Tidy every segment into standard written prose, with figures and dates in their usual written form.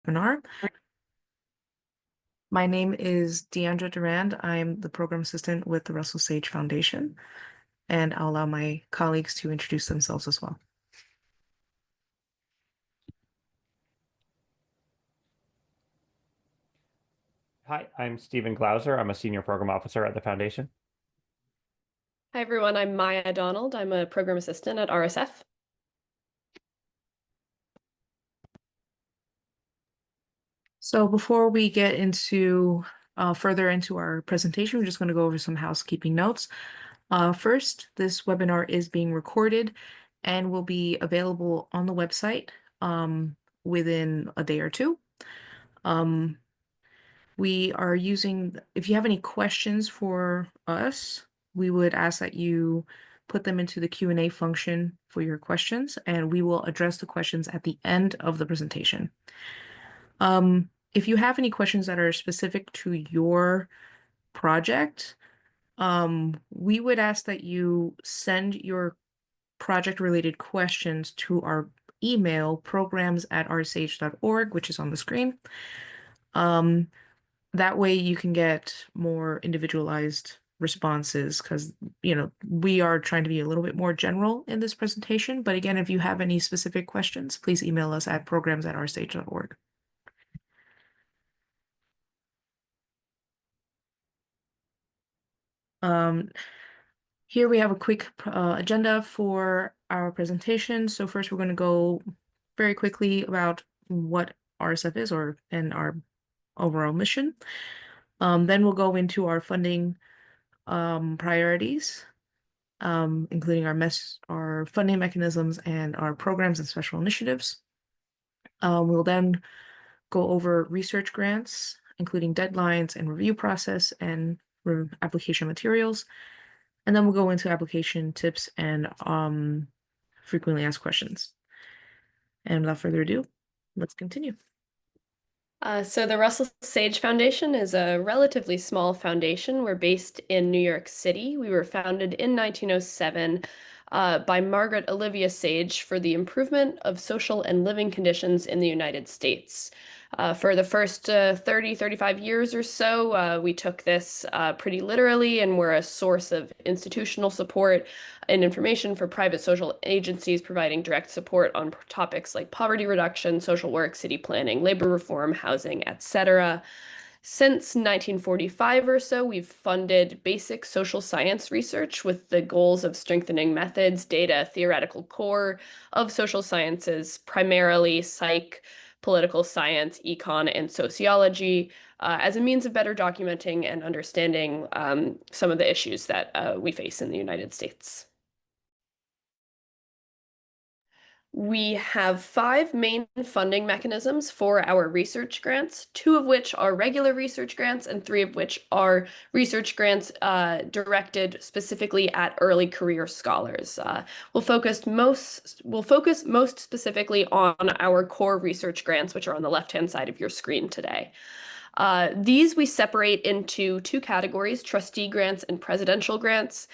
webinar. My name is Deandra Durand. I'm the program assistant with the Russell Sage Foundation, and I'll allow my colleagues to introduce themselves as well. Hi, I'm Stephen Glauser. I'm a senior program officer at the foundation. Hi, everyone. I'm Maya Donald. I'm a program assistant at RSF. So before we get into further into our presentation, we're just going to go over some housekeeping notes. First, this webinar is being recorded and will be available on the website within a day or two. We are using, if you have any questions for us, we would ask that you put them into the Q&A function for your questions, and we will address the questions at the end of the presentation. If you have any questions that are specific to your project, we would ask that you send your project-related questions to our email, programs@rsage.org, which is on the screen. That way you can get more individualized responses because, we are trying to be a little bit more general in this presentation. But again, if you have any specific questions, please email us at programs@rsage.org. Here we have a quick agenda for our presentation. So first we're going to go very quickly about what RSF is and our overall mission. Then we'll go into our funding priorities, including our funding mechanisms and our programs and special initiatives. We'll then go over research grants, including deadlines and review process and application materials. And then we'll go into application tips and frequently asked questions. And without further ado, let's continue. So the Russell Sage Foundation is a relatively small foundation. We're based in New York City. We were founded in 1907 by Margaret Olivia Sage for the improvement of social and living conditions in the United States. For the first 30, 35 years or so, we took this pretty literally and were a source of institutional support and information for private social agencies providing direct support on topics like poverty reduction, social work, city planning, labor reform, housing, etc. Since 1945 or so, we've funded basic social science research with the goals of strengthening methods, data, theoretical core of social sciences, primarily psych, political science, econ, and sociology, as a means of better documenting and understanding some of the issues that we face in the United States. We have 5 main funding mechanisms for our research grants, 2 of which are regular research grants and 3 of which are research grants directed specifically at early career scholars. We'll focus most specifically on our core research grants, which are on the left-hand side of your screen today. These we separate into 2 categories, trustee grants and presidential grants.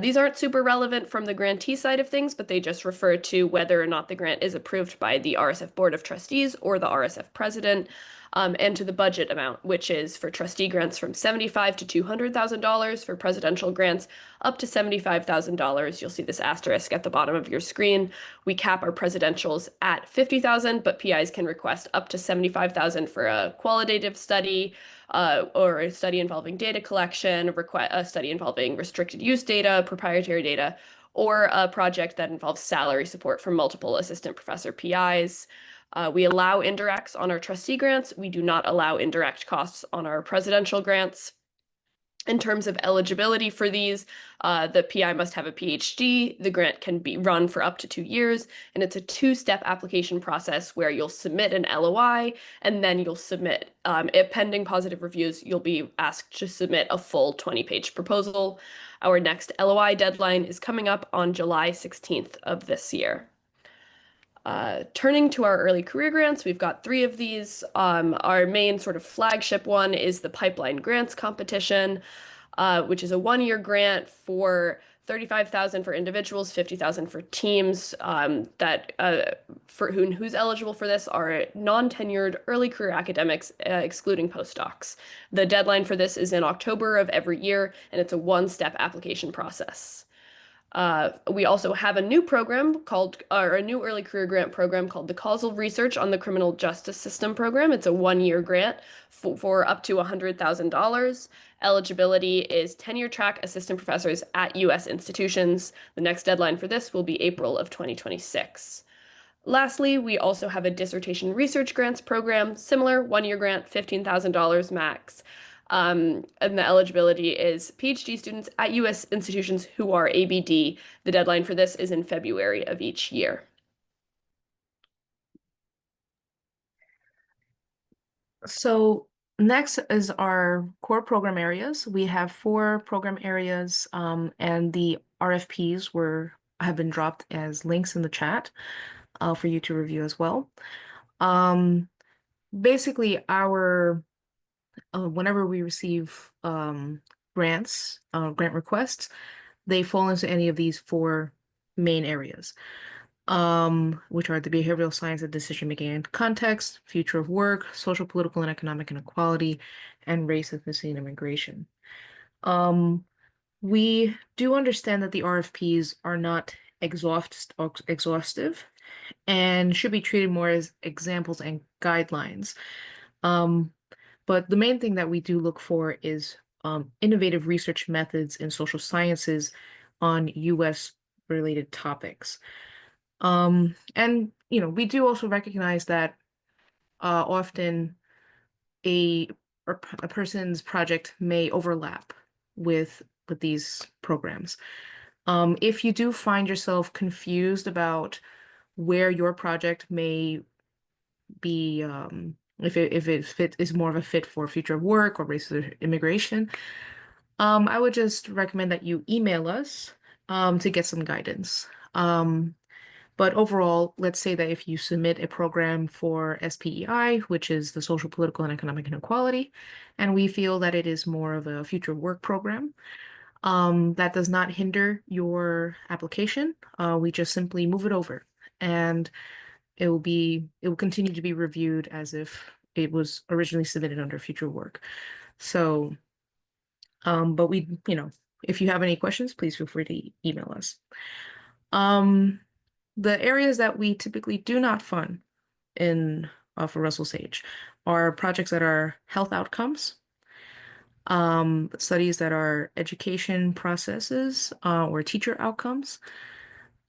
These aren't super relevant from the grantee side of things, but they just refer to whether or not the grant is approved by the RSF Board of Trustees or the RSF President, and to the budget amount, which is for trustee grants from $75,000 to $200,000, for presidential grants up to $75,000. You'll see this asterisk at the bottom of your screen. We cap our presidentials at $50,000, but PIs can request up to $75,000 for a qualitative study, or a study involving data collection, a study involving restricted use data, proprietary data, or a project that involves salary support for multiple assistant professor PIs. We allow indirects on our trustee grants. We do not allow indirect costs on our presidential grants. In terms of eligibility for these, the PI must have a PhD. The grant can be run for up to 2 years, and it's a 2-step application process where you'll submit an LOI, and then you'll submit, if pending positive reviews, you'll be asked to submit a full 20-page proposal. Our next LOI deadline is coming up on July 16th of this year. Turning to our early career grants, we've got 3 of these. Our main sort of flagship one is the Pipeline Grants Competition, which is a 1-year grant for 35,000 for individuals, 50,000 for teams. Who's eligible for this are non-tenured early career academics, excluding postdocs. The deadline for this is in October of every year, and it's a one-step application process. We also have a new program or a new early career grant program called the Causal Research on the Criminal Justice System program. It's a one-year grant for up to $100,000. Eligibility is tenure track assistant professors at U.S. institutions. The next deadline for this will be April of 2026. Lastly, we also have a dissertation research grants program, similar one-year grant, $15,000 max. And the eligibility is PhD students at U.S. institutions who are ABD. The deadline for this is in February of each year. So next is our core program areas. We have 4 program areas, and the RFPs have been dropped as links in the chat for you to review as well. Basically, whenever we receive grant requests, they fall into any of these 4 main areas, which are the behavioral science and decision-making and context, future of work, social, political, and economic inequality, and race, ethnicity, and immigration. We do understand that the RFPs are not exhaustive and should be treated more as examples and guidelines. But the main thing that we do look for is innovative research methods in social sciences on US related topics. And we do also recognize that often a person's project may overlap with these programs. If you do find yourself confused about where your project may be, if it is more of a fit for future work or race or immigration, I would just recommend that you email us to get some guidance. But overall, let's say that if you submit a program for SPEI, which is the Social, Political, and Economic Inequality, and we feel that it is more of a future work program, that does not hinder your application. We just simply move it over, and it will continue to be reviewed as if it was originally submitted under future work. So, but if you have any questions, please feel free to email us. The areas that we typically do not fund for Russell Sage are projects that are health outcomes, studies that are education processes or teacher outcomes,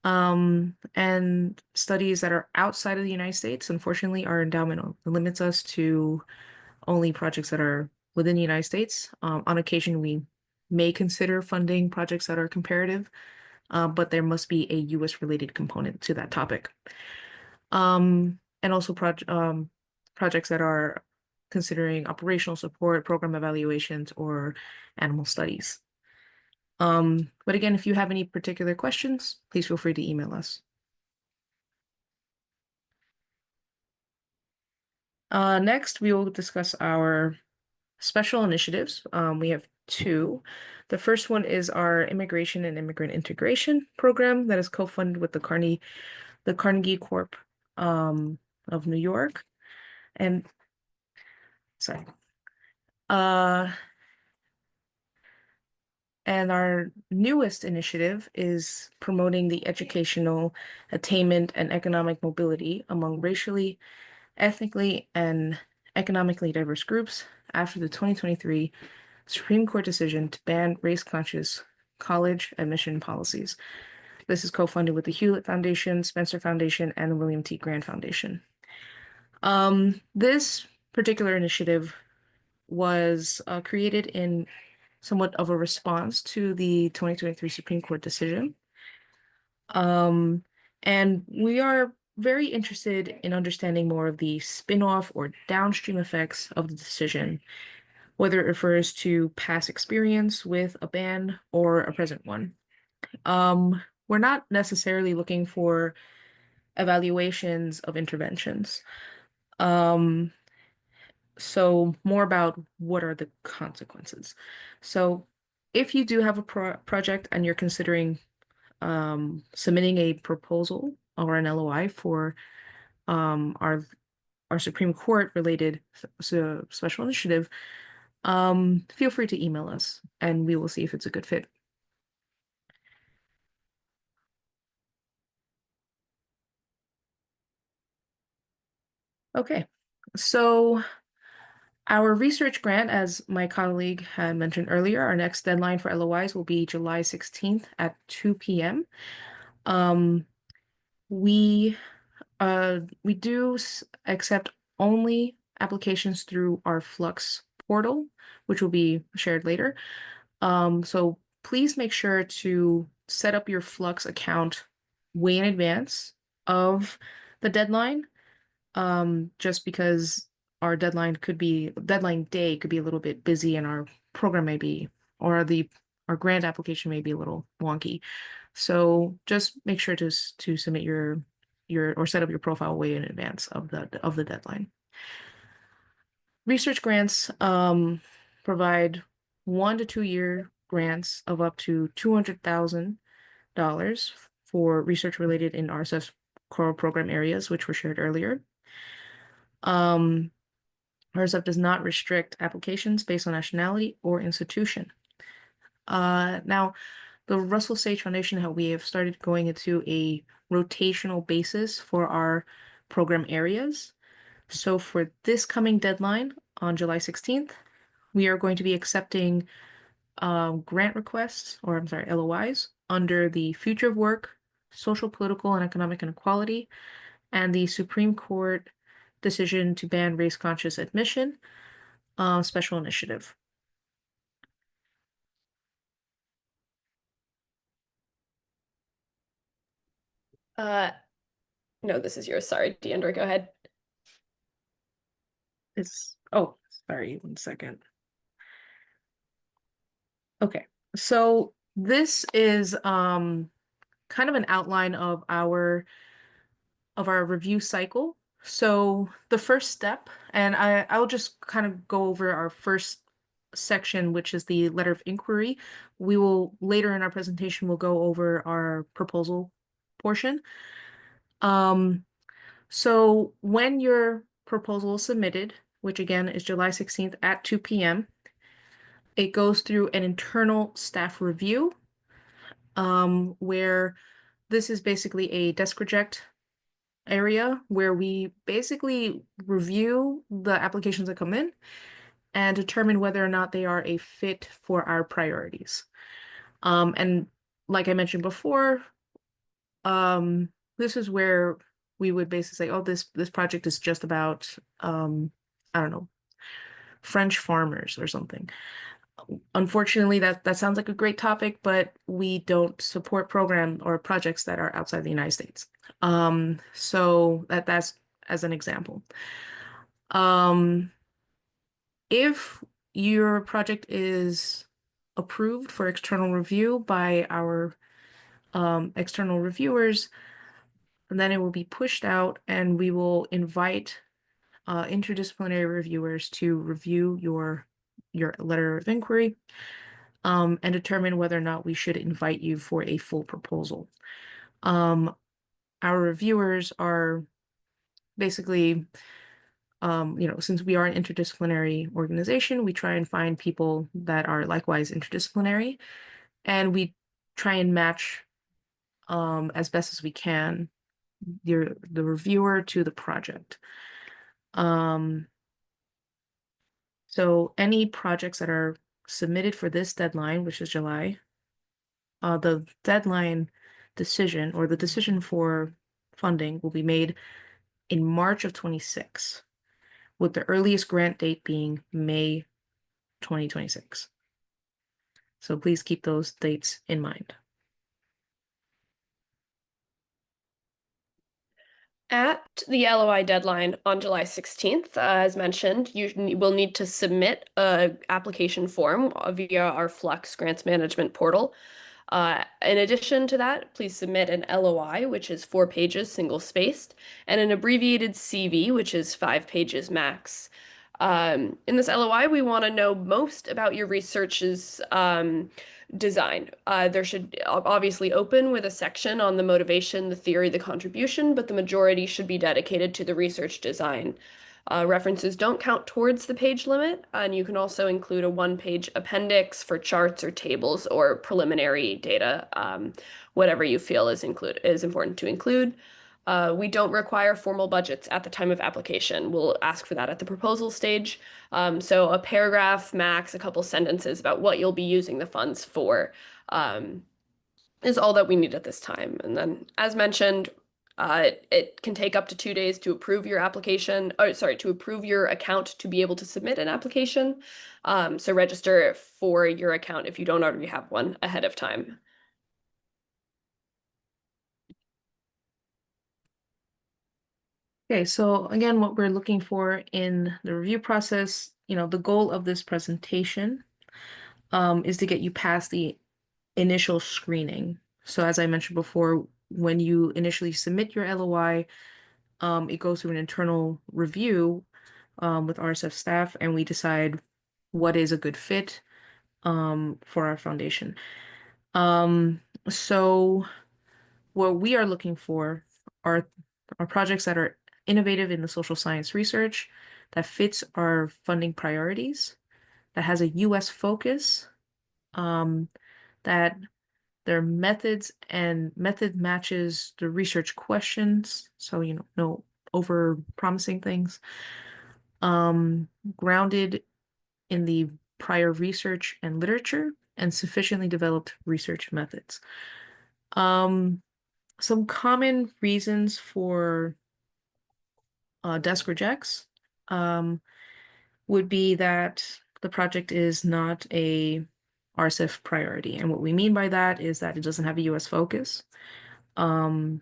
and studies that are outside of the United States. Unfortunately, our endowment limits us to only projects that are within the United States. On occasion, we may consider funding projects that are comparative, but there must be a US related component to that topic. And also projects that are considering operational support, program evaluations, or animal studies. But again, if you have any particular questions, please feel free to email us. Next, we will discuss our special initiatives. We have 2. The first one is our Immigration and Immigrant Integration program that is co-funded with the Carnegie Corp of New York. And sorry. And our newest initiative is promoting the educational attainment and economic mobility among racially, ethnically, and economically diverse groups after the 2023 Supreme Court decision to ban race-conscious college admission policies. This is co-funded with the Hewlett Foundation, Spencer Foundation, and the William T. Grant Foundation. This particular initiative was created in somewhat of a response to the 2023 Supreme Court decision. And we are very interested in understanding more of the spin-off or downstream effects of the decision, whether it refers to past experience with a ban or a present one. We're not necessarily looking for evaluations of interventions. So more about what are the consequences. So if you do have a project and you're considering submitting a proposal or an LOI for our Supreme Court related special initiative, feel free to email us and we will see if it's a good fit. Okay, so our research grant, as my colleague had mentioned earlier, our next deadline for LOIs will be July 16th at 2 p.m. We do accept only applications through our Flux portal, which will be shared later. So please make sure to set up your Flux account way in advance of the deadline, just because our deadline day could be a little bit busy and our program may be, or our grant application may be a little wonky. So just make sure to submit your or set up your profile way in advance of the deadline. Research grants provide 1 to 2 year grants of up to $200,000 for research related in RSF core program areas, which were shared earlier. RSF does not restrict applications based on nationality or institution. Now, the Russell Sage Foundation, we have started going into a rotational basis for our program areas. So for this coming deadline on July 16th, we are going to be accepting grant requests, or I'm sorry, LOIs, under the Future of Work, Social, Political, and Economic Inequality, and the Supreme Court decision to ban race-conscious admission special initiative. No, this is yours. Sorry, Deandra, go ahead. Oh, sorry, 1 second. Okay, so this is kind of an outline of our review cycle. So the first step, and I'll just kind of go over our first section, which is the letter of inquiry. We will later in our presentation, we'll go over our proposal portion. So when your proposal is submitted, which again is July 16th at 2 p.m., it goes through an internal staff review, where this is basically a desk reject area where we basically review the applications that come in and determine whether or not they are a fit for our priorities. And like I mentioned before, this is where we would basically say, oh, this project is just about, I don't know, French farmers or something. Unfortunately, that sounds like a great topic, but we don't support program or projects that are outside the United States. So that's as an example. If your project is approved for external review by our external reviewers, then it will be pushed out and we will invite interdisciplinary reviewers to review your letter of inquiry and determine whether or not we should invite you for a full proposal. Our reviewers are basically, since we are an interdisciplinary organization, we try and find people that are likewise interdisciplinary, and we try and match as best as we can the reviewer to the project. So any projects that are submitted for this deadline, which is July, the deadline decision or the decision for funding will be made in March of 26, with the earliest grant date being May 2026. So please keep those dates in mind. At the LOI deadline on July 16th, as mentioned, you will need to submit an application form via our Flux Grants Management portal. In addition to that, please submit an LOI, which is 4 pages, single-spaced, and an abbreviated CV, which is 5 pages max. In this LOI, we want to know most about your research's design. There should obviously open with a section on the motivation, the theory, the contribution, but the majority should be dedicated to the research design. References don't count towards the page limit, and you can also include a one-page appendix for charts or tables or preliminary data, whatever you feel is important to include. We don't require formal budgets at the time of application. We'll ask for that at the proposal stage. So a paragraph max, a couple sentences about what you'll be using the funds for, is all that we need at this time. And then, as mentioned, it can take up to 2 days to approve your application, to approve your account to be able to submit an application. So register for your account if you don't already have one ahead of time. Okay, so again, what we're looking for in the review process, the goal of this presentation is to get you past the initial screening. So as I mentioned before, when you initially submit your LOI, it goes through an internal review with RSF staff, and we decide what is a good fit for our foundation. So what we are looking for are projects that are innovative in the social science research, that fits our funding priorities, that has a US focus, that their methods and method matches the research questions. So, no over promising things. Grounded in the prior research and literature, and sufficiently developed research methods. Some common reasons for desk rejects would be that the project is not a RSF priority. And what we mean by that is that it doesn't have a US focus. The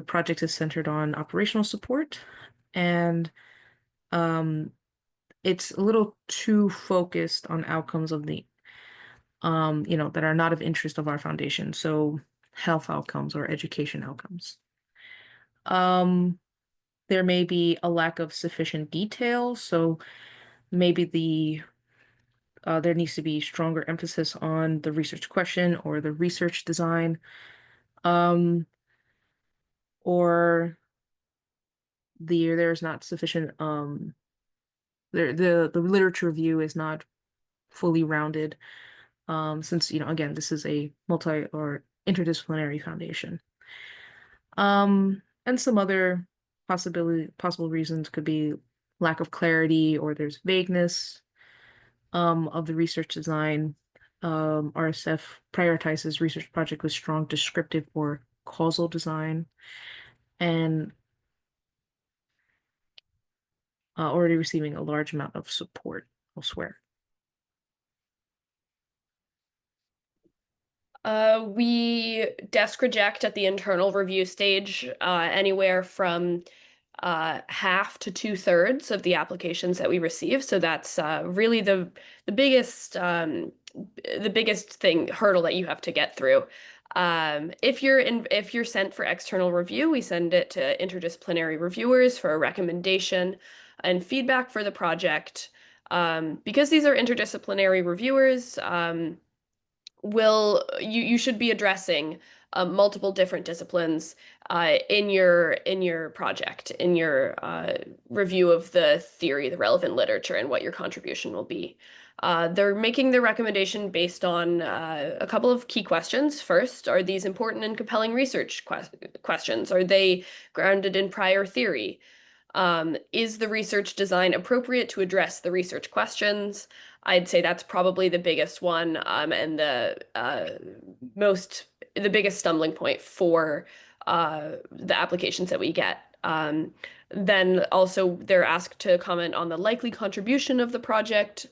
project is centered on operational support, and it's a little too focused on outcomes of the that are not of interest of our foundation. So health outcomes or education outcomes. There may be a lack of sufficient detail. So maybe there needs to be stronger emphasis on the research question or the research design. Or there's not sufficient the literature review is not fully rounded, since again, this is a multi or interdisciplinary foundation. And some other possible reasons could be lack of clarity, or there's vagueness of the research design. RSF prioritizes research project with strong descriptive or causal design, and already receiving a large amount of support elsewhere. We desk reject at the internal review stage anywhere from half to 2/3 of the applications that we receive. So that's really the biggest hurdle that you have to get through. If you're sent for external review, we send it to interdisciplinary reviewers for a recommendation and feedback for the project. Because these are interdisciplinary reviewers, you should be addressing multiple different disciplines in your project, in your review of the theory, the relevant literature, and what your contribution will be. They're making the recommendation based on a couple of key questions. First, are these important and compelling research questions? Are they grounded in prior theory? Is the research design appropriate to address the research questions? I'd say that's probably the biggest one, and the biggest stumbling point for the applications that we get. Then also they're asked to comment on the likely contribution of the project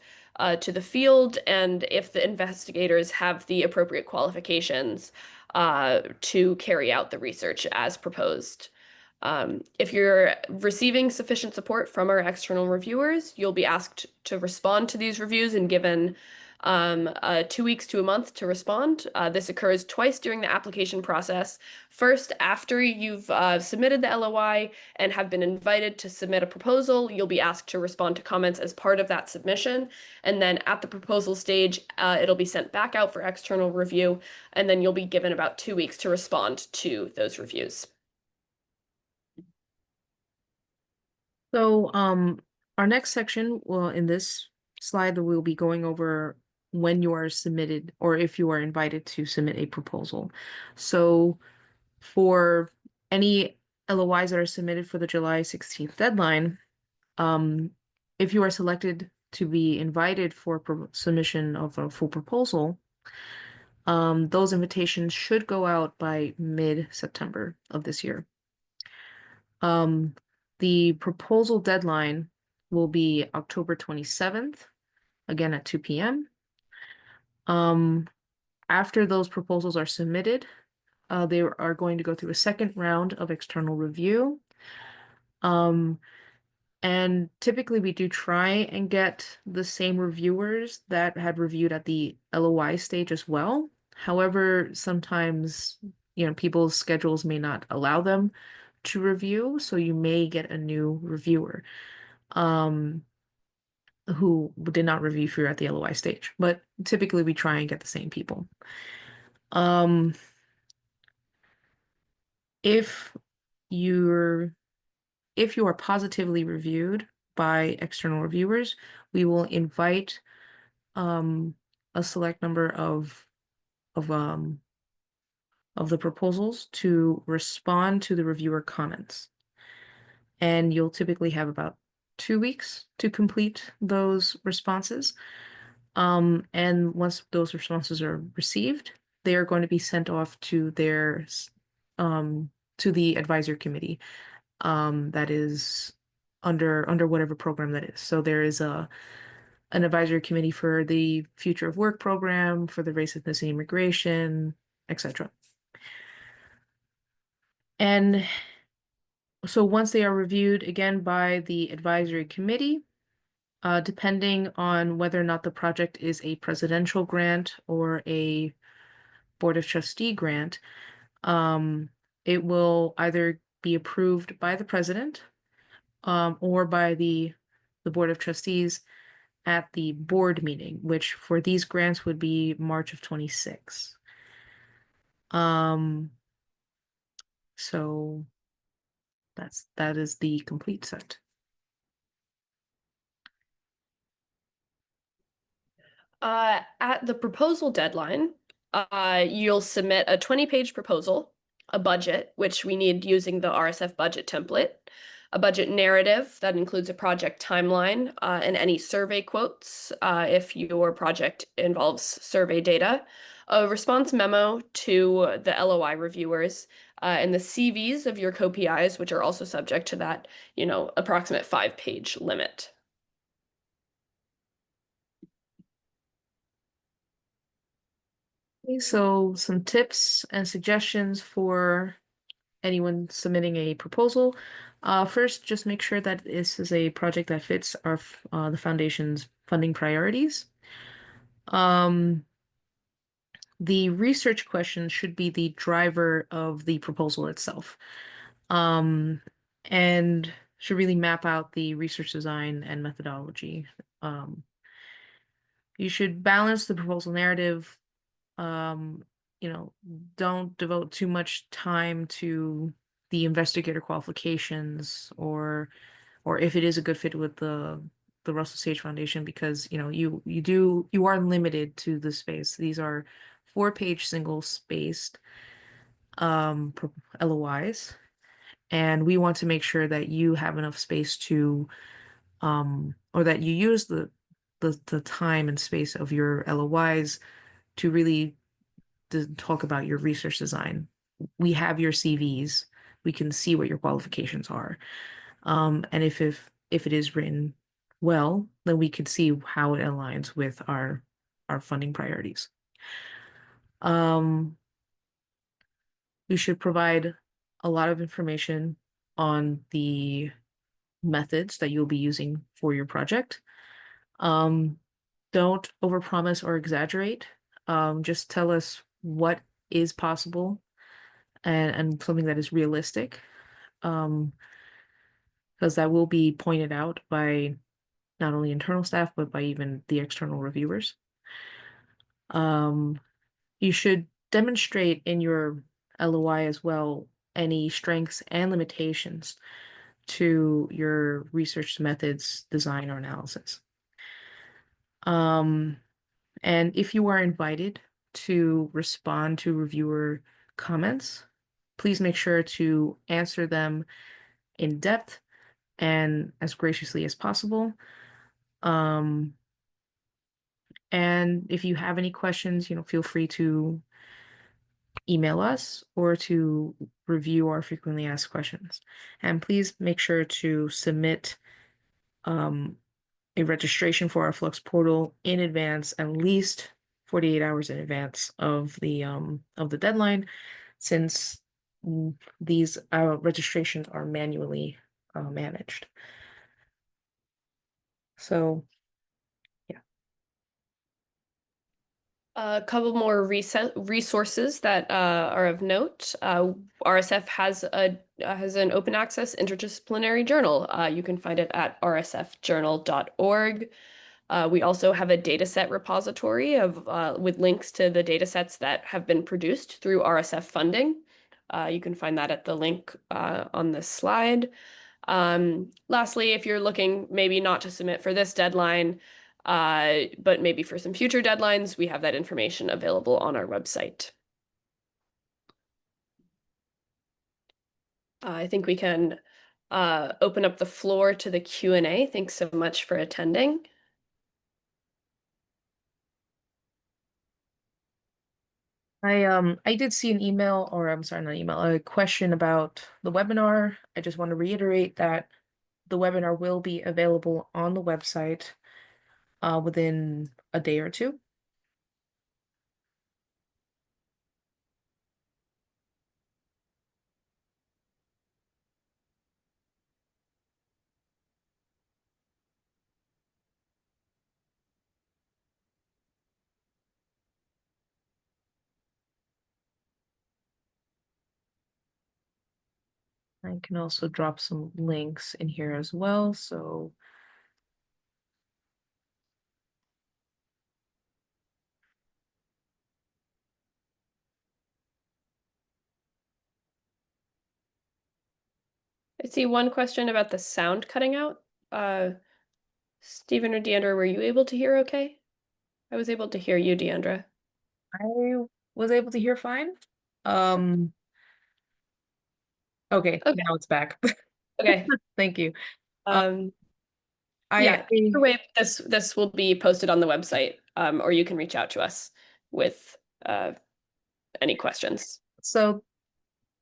to the field, and if the investigators have the appropriate qualifications to carry out the research as proposed. If you're receiving sufficient support from our external reviewers, you'll be asked to respond to these reviews and given 2 weeks to a month to respond. This occurs twice during the application process. First, after you've submitted the LOI and have been invited to submit a proposal, you'll be asked to respond to comments as part of that submission. And then at the proposal stage, it'll be sent back out for external review, and then you'll be given about 2 weeks to respond to those reviews. So, our next section, well, in this slide, we'll be going over when you are submitted or if you are invited to submit a proposal. So for any LOIs that are submitted for the July 16th deadline, if you are selected to be invited for submission of a full proposal, those invitations should go out by mid-September of this year. The proposal deadline will be October 27th, again at 2 p.m. After those proposals are submitted, they are going to go through a second round of external review. And typically we do try and get the same reviewers that had reviewed at the LOI stage as well. However, sometimes, people's schedules may not allow them to review, so you may get a new reviewer who did not review for you at the LOI stage. But typically we try and get the same people. If you are positively reviewed by external reviewers, we will invite a select number of the proposals to respond to the reviewer comments. And you'll typically have about 2 weeks to complete those responses. And once those responses are received, they are going to be sent off to their to the advisory committee that is under whatever program that is. So there is an advisory committee for the Future of Work program, for the Race, Ethnicity, Immigration, etc. And so once they are reviewed again by the advisory committee, depending on whether or not the project is a presidential grant or a Board of Trustee grant, it will either be approved by the president or by the Board of Trustees at the board meeting, which for these grants would be March of 26. So that is the complete set. At the proposal deadline, you'll submit a 20-page proposal, a budget, which we need using the RSF budget template, a budget narrative that includes a project timeline and any survey quotes if your project involves survey data, a response memo to the LOI reviewers, and the CVs of your co-PIs, which are also subject to that, approximate 5-page limit. So some tips and suggestions for anyone submitting a proposal. First, just make sure that this is a project that fits the foundation's funding priorities. The research questions should be the driver of the proposal itself, and should really map out the research design and methodology. You should balance the proposal narrative. Don't devote too much time to the investigator qualifications or if it is a good fit with the Russell Sage Foundation, because you are limited to the space. These are 4-page single spaced LOIs, and we want to make sure that you have enough space to or that you use the time and space of your LOIs to really talk about your research design. We have your CVs. We can see what your qualifications are. And if it is written well, then we could see how it aligns with our funding priorities. You should provide a lot of information on the methods that you'll be using for your project. don't overpromise or exaggerate. Just tell us what is possible and something that is realistic. Because that will be pointed out by not only internal staff, but by even the external reviewers. You should demonstrate in your LOI as well any strengths and limitations to your research methods, design, or analysis. And if you are invited to respond to reviewer comments, please make sure to answer them in depth and as graciously as possible. And if you have any questions, feel free to email us or to review our frequently asked questions. And please make sure to submit a registration for our Flux portal in advance, at least 48 hours in advance of the deadline, since these registrations are manually managed. So A couple more resources that are of note. RSF has an open access interdisciplinary journal. You can find it at rsfjournal.org. We also have a dataset repository with links to the datasets that have been produced through RSF funding. You can find that at the link on this slide. Lastly, if you're looking maybe not to submit for this deadline, but maybe for some future deadlines, we have that information available on our website. I think we can open up the floor to the Q&A. Thanks so much for attending. I did see an email, or I'm sorry, not email, a question about the webinar. I just want to reiterate that the webinar will be available on the website within a day or two. I can also drop some links in here as well. So I see one question about the sound cutting out. Stephen or Deandra, were you able to hear okay? I was able to hear you, Deandra. I was able to hear fine. Okay, Okay. now it's back. Okay. Thank you. Yeah, I either way, this will be posted on the website, or you can reach out to us with any questions. So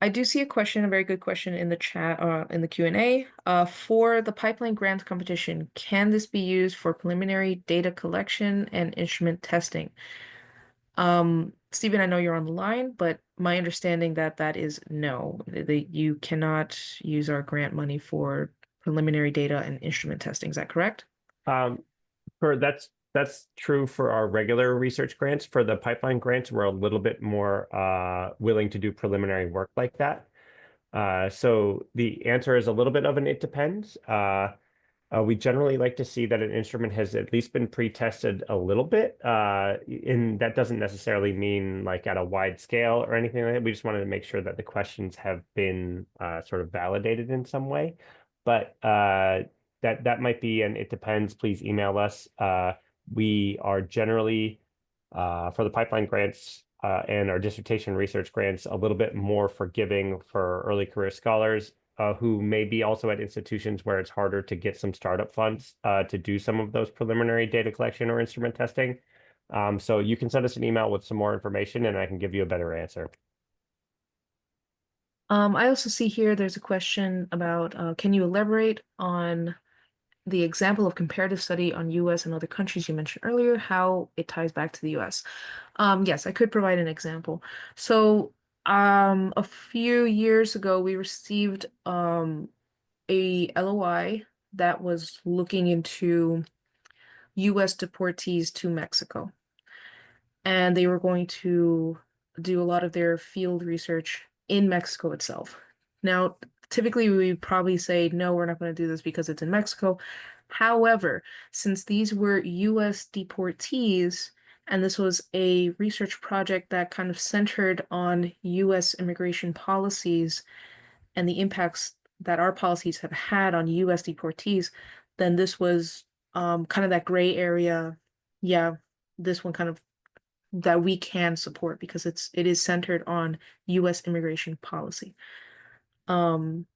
I do see a question, a very good question in the chat, in the Q&A. For the pipeline grant competition, can this be used for preliminary data collection and instrument testing? Stephen, I know you're on the line, but my understanding that is no, that you cannot use our grant money for preliminary data and instrument testing. Is that correct? That's true for our regular research grants. For the pipeline grants, we're a little bit more willing to do preliminary work like that. So the answer is a little bit of an it depends. We generally like to see that an instrument has at least been pre-tested a little bit. And that doesn't necessarily mean like at a wide scale or anything like that. We just wanted to make sure that the questions have been sort of validated in some way. But that might be an it depends. Please email us. We are generally, for the pipeline grants and our dissertation research grants, a little bit more forgiving for early career scholars who may be also at institutions where it's harder to get some startup funds to do some of those preliminary data collection or instrument testing. So you can send us an email with some more information and I can give you a better answer. I also see here there's a question about can you elaborate on the example of comparative study on US and other countries you mentioned earlier, how it ties back to the US? Yes, I could provide an example. So a few years ago, we received a LOI that was looking into US deportees to Mexico. And they were going to do a lot of their field research in Mexico itself. Now, typically we would probably say, no, we're not going to do this because it's in Mexico. However, since these were US deportees, and this was a research project that kind of centered on US immigration policies and the impacts that our policies have had on US deportees, then this was kind of that gray area. Yeah, this one kind of that we can support because it is centered on US immigration policy. Um,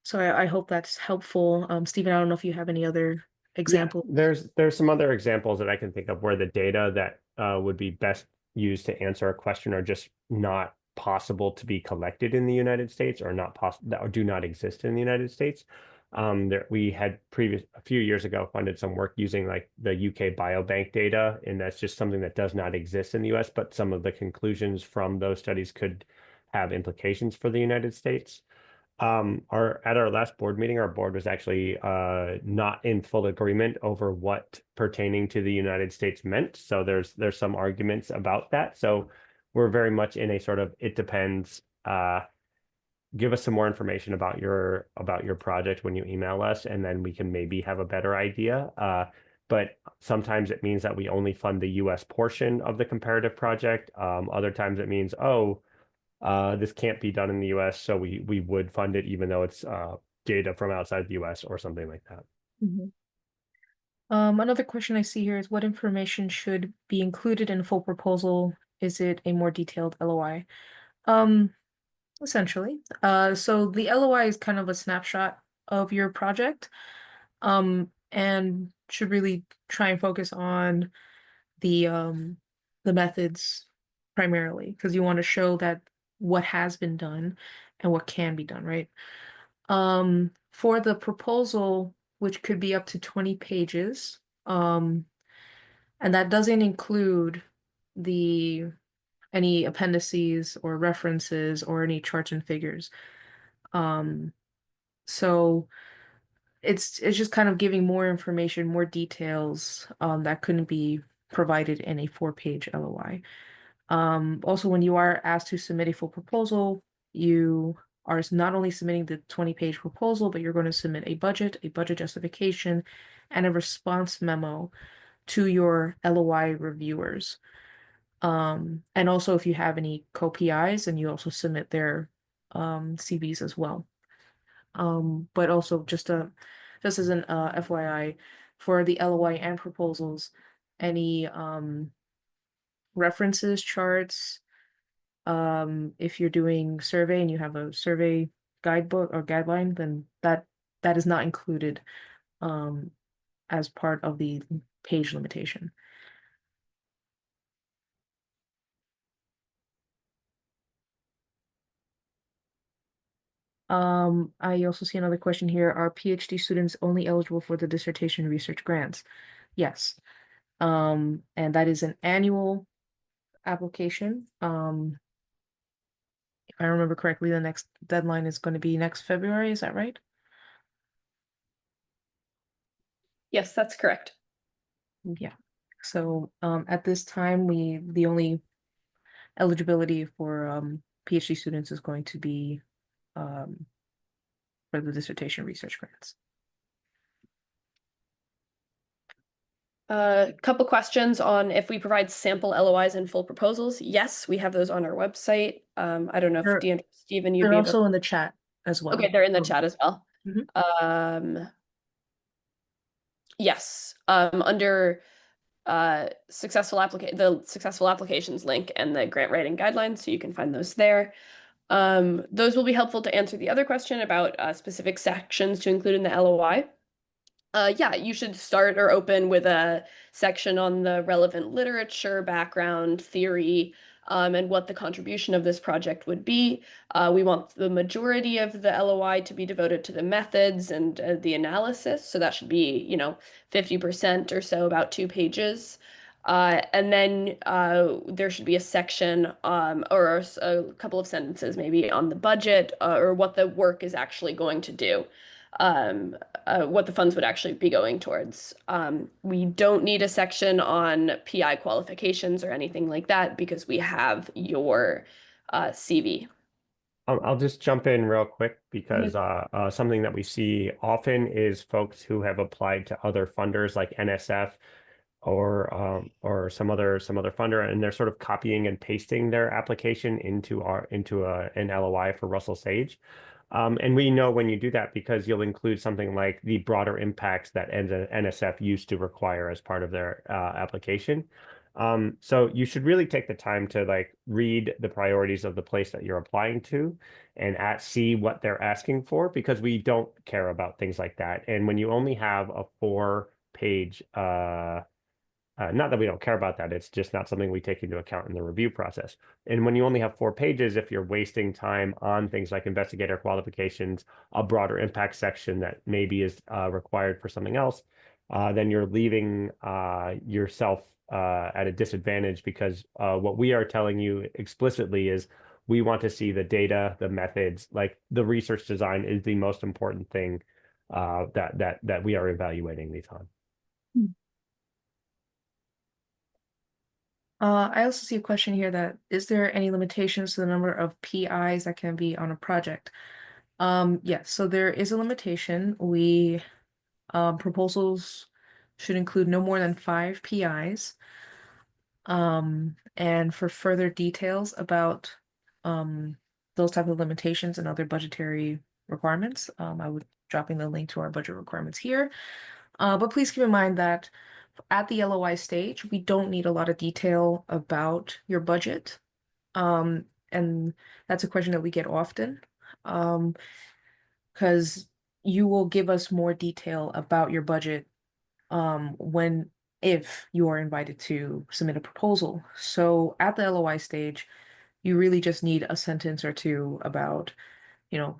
so I hope that's helpful. Stephen, I don't know if you have any other examples. There's some other examples that I can think of where the data that would be best used to answer a question are just not possible to be collected in the United States, or not possible, that do not exist in the United States. We had a few years ago funded some work using like the UK Biobank data, and that's just something that does not exist in the US, but some of the conclusions from those studies could have implications for the United States. At our last board meeting, our board was actually not in full agreement over what pertaining to the United States meant. So there's some arguments about that. So we're very much in a sort of it depends. Give us some more information about your project when you email us, and then we can maybe have a better idea. But sometimes it means that we only fund the US portion of the comparative project. Other times it means, this can't be done in the US, so we would fund it even though it's data from outside the US or something like that. Mhm. Another question I see here is what information should be included in a full proposal? Is it a more detailed LOI? Essentially. So the LOI is kind of a snapshot of your project, and should really try and focus on the methods primarily, because you want to show that what has been done and what can be done, right? For the proposal, which could be up to 20 pages, and that doesn't include the any appendices or references or any charts and figures. So it's just kind of giving more information, more details that couldn't be provided in a 4-page LOI. Also, when you are asked to submit a full proposal, you are not only submitting the 20-page proposal, but you're going to submit a budget justification, and a response memo to your LOI reviewers. And also if you have any co-PIs, and you also submit their CVs as well. But also just as an FYI, for the LOI and proposals, any references, charts, if you're doing survey and you have a survey guidebook or guideline, then that is not included as part of the page limitation. I also see another question here. Are PhD students only eligible for the dissertation research grants? Yes. And that is an annual application. If I remember correctly, the next deadline is going to be next February. Is that right? Yes, that's correct. Yeah. So at this time, the only eligibility for PhD students is going to be for the dissertation research grants. A couple questions on if we provide sample LOIs and full proposals. Yes, we have those on our website. I don't know if They're- Stephen, you'd They're be also in the chat as well. Okay, they're in the chat as well. Mhm. Yes, under the successful applications link and the grant writing guidelines, so you can find those there. Those will be helpful to answer the other question about specific sections to include in the LOI. Yeah, you should start or open with a section on the relevant literature, background, theory, and what the contribution of this project would be. We want the majority of the LOI to be devoted to the methods and the analysis. So that should be, 50% or so, about 2 pages. And then there should be a section or a couple of sentences maybe on the budget or what the work is actually going to do. what the funds would actually be going towards. We don't need a section on PI qualifications or anything like that because we have your CV. I'll just jump in real quick because something that we see often is folks who have applied to other funders like NSF or some other funder, and they're sort of copying and pasting their application into an LOI for Russell Sage. And we know when you do that because you'll include something like the broader impacts that NSF used to require as part of their application. So you should really take the time to like read the priorities of the place that you're applying to and see what they're asking for, because we don't care about things like that. And when you only have a 4-page, not that we don't care about that, it's just not something we take into account in the review process. And when you only have 4 pages, if you're wasting time on things like investigator qualifications, a broader impact section that maybe is required for something else, then you're leaving yourself at a disadvantage, because what we are telling you explicitly is we want to see the data, the methods, like the research design is the most important thing that we are evaluating these on. I also see a question here that, is there any limitations to the number of PIs that can be on a project? Yes, so there is a limitation. Proposals should include no more than 5 PIs. And for further details about those type of limitations and other budgetary requirements, I would dropping the link to our budget requirements here. But please keep in mind that at the LOI stage, we don't need a lot of detail about your budget. And that's a question that we get often. Because you will give us more detail about your budget if you are invited to submit a proposal. So at the LOI stage, you really just need a sentence or two about,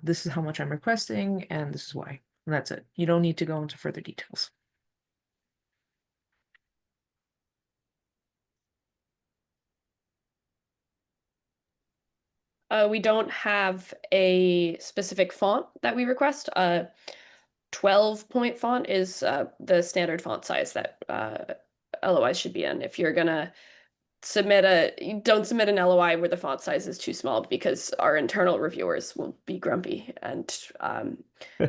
this is how much I'm requesting and this is why. And that's it. You don't need to go into further details. We don't have a specific font that we request. 12-point font is the standard font size that LOIs should be in. If you're gonna don't submit an LOI where the font size is too small, because our internal reviewers will be grumpy and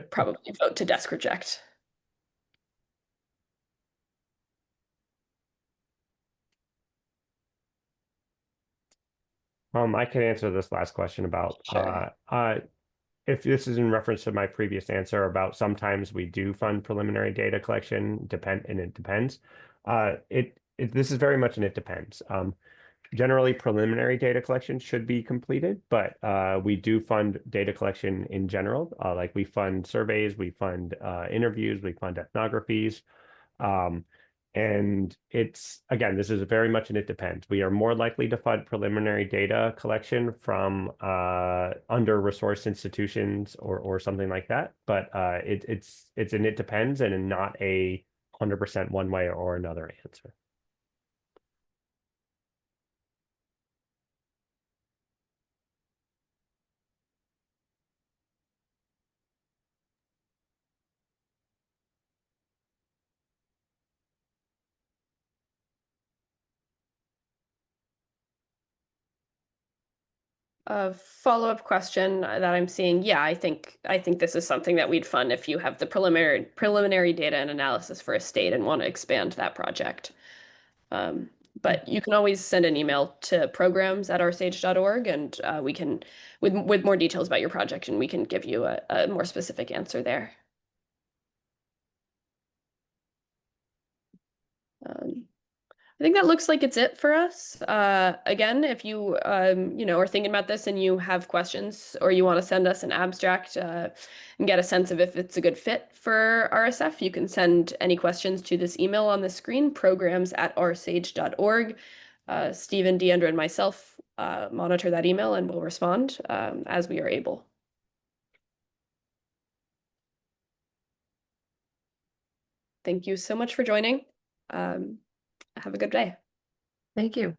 probably vote to desk reject. I can answer this last question about Sure. if this is in reference to my previous answer about sometimes we do fund preliminary data collection, and it depends. This is very much an it depends. Generally, preliminary data collection should be completed, but we do fund data collection in general. Like we fund surveys, we fund interviews, we fund ethnographies. And it's, again, this is very much an it depends. We are more likely to fund preliminary data collection from under-resourced institutions or something like that. But it's an it depends and not a 100% one way or another answer. A follow-up question that I'm seeing, yeah, I think this is something that we'd fund if you have the preliminary data and analysis for a state and want to expand that project. But you can always send an email to programs@oursage.org, and we can, with more details about your project, and we can give you a more specific answer there. I think that looks like it's it for us. Again, if you are thinking about this and you have questions, or you want to send us an abstract and get a sense of if it's a good fit for RSF, you can send any questions to this email on the screen, programs@oursage.org. Stephen, Deandra, and myself monitor that email and will respond as we are able. Thank you so much for joining. Have a good day. Thank you.